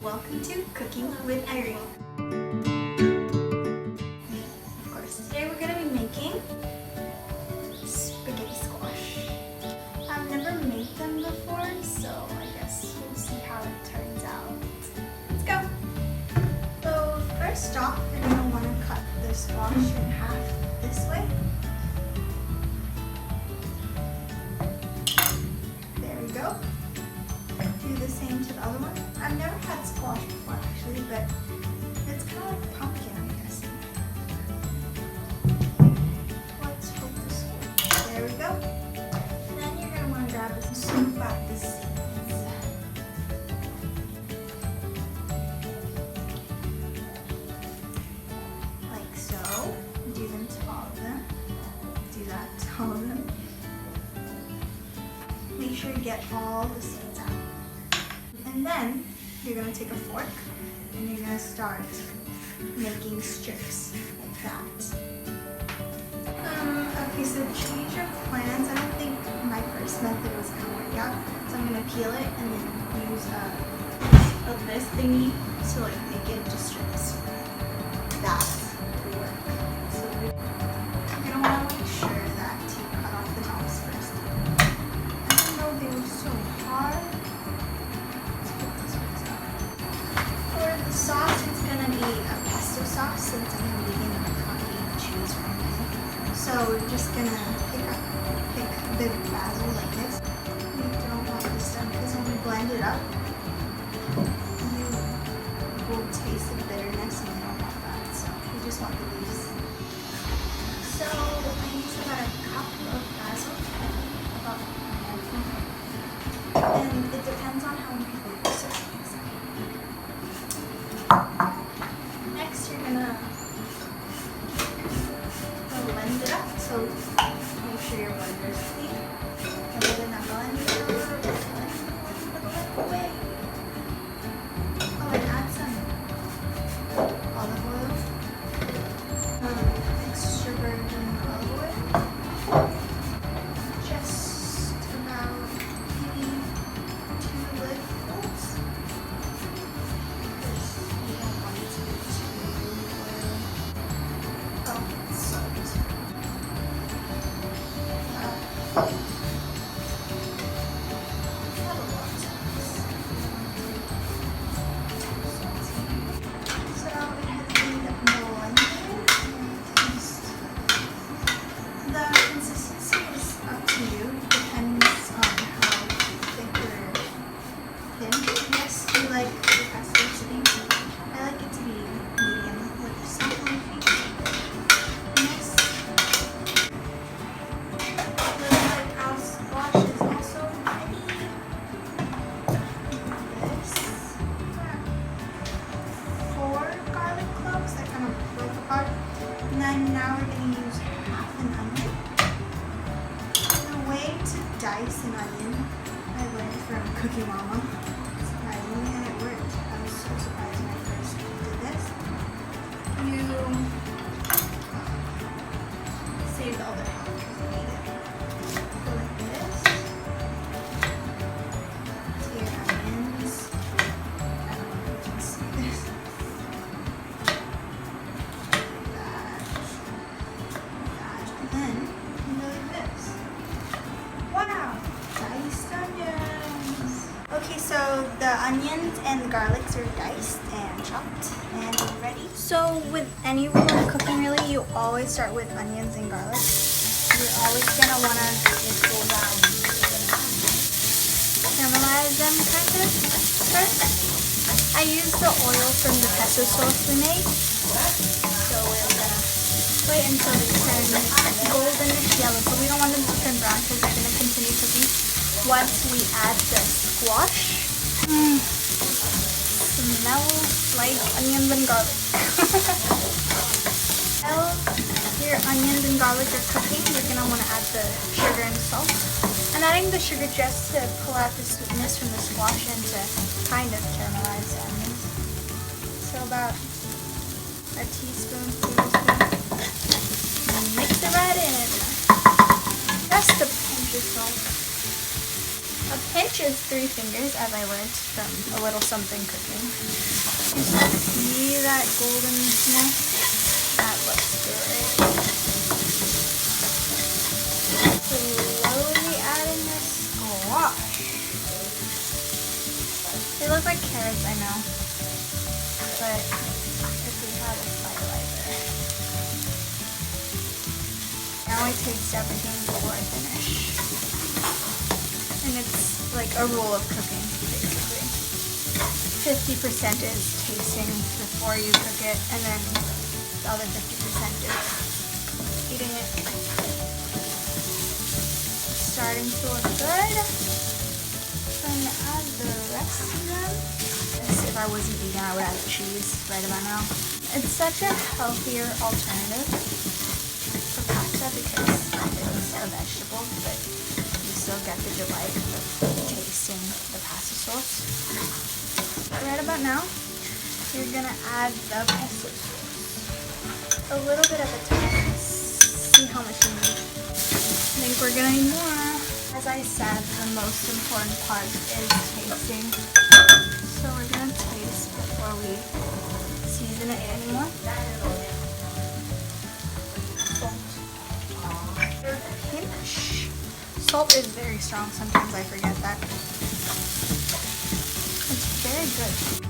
Welcome to Cooking with Irene. Of course, today we're going to be making spaghetti squash. I've never made them before, so I guess we'll see how it turns out. Let's go! So first off, you're going to want to cut the squash in half this way. There we go. Do the same to the other one. I've never had squash before actually, but it's kind of like pumpkin, I guess. Let's hope this works. There we go. Then you're going to want to grab and scoop out the seeds. Like so. Do them to all of them. Do that to all of them. Make sure you get all the seeds out. And then you're going to take a fork and you're going to start making strips like that. Okay, so change your plans. I don't think my first method was going to work out. So I'm going to peel it and then use this thingy to like make it into strips. That will work. So you're going to want to make sure that you cut off the tops first. Even though they were so hard. For the sauce, it's going to be a pesto sauce since I'm vegan and I can't eat cheese or anything. So we're just going to pick the basil like this. We don't want this done because when we blend it up, you will taste the bitterness and we don't want that. So we just want the leaves. So I use about a cup of basil, about a handful. And it depends on how many people you're serving. Next, you're gonna blend it up. So make sure your blender is clean. And we're gonna blend away. Oh, and add some olive oil, extra virgin olive oil. Just about maybe 2 lidfuls. Now we're going to use half an onion. The way to dice an onion, I learned from Cookie Mama, surprisingly, and it worked. I was so surprised when I first did this. You save the other half because you need it. Go like this to your onions. I don't know if you can see this. So the onions and the garlics are diced and chopped and ready. So with any rule of cooking really, you always start with onions and garlic. You're always going to want to go down, caramelize them kind of first. I used the oil from the pesto sauce we made. So we're going to wait until they turn goldenish yellow. So we don't want them to turn brown because they're going to continue cooking once we add the squash. Smells like onions and garlic. While your onions and garlic are cooking, you're going to want to add the sugar and salt. I'm adding the sugar just to pull out the sweetness from the squash and to kind of caramelize the onions. So about a tablespoon. Mix it right in. Just a pinch of salt. A pinch is 3 fingers, as I learned from A Little Something Cooking. You see that goldenness? That looks great. Slowly adding this squash. They look like carrots, I know, but if we had a fertilizer. Now I taste everything before I finish. And it's like a rule of cooking, basically. 50% is tasting before you cook it, and then the other 50% is eating it. Starting to look good. So I'm gonna add the rest of them. If I wasn't vegan, I would add cheese right about now. It's such a healthier alternative for pasta because it's a vegetable, but you still get the delight of tasting the pasta sauce. Right about now, you're gonna add the pesto sauce. A little bit at a time. See how much you need. I think we're gonna need more. As I said, the most important part is tasting. So we're gonna taste before we season it anymore. Salt. Pinch. Salt is very strong. Sometimes I forget that. It's very good.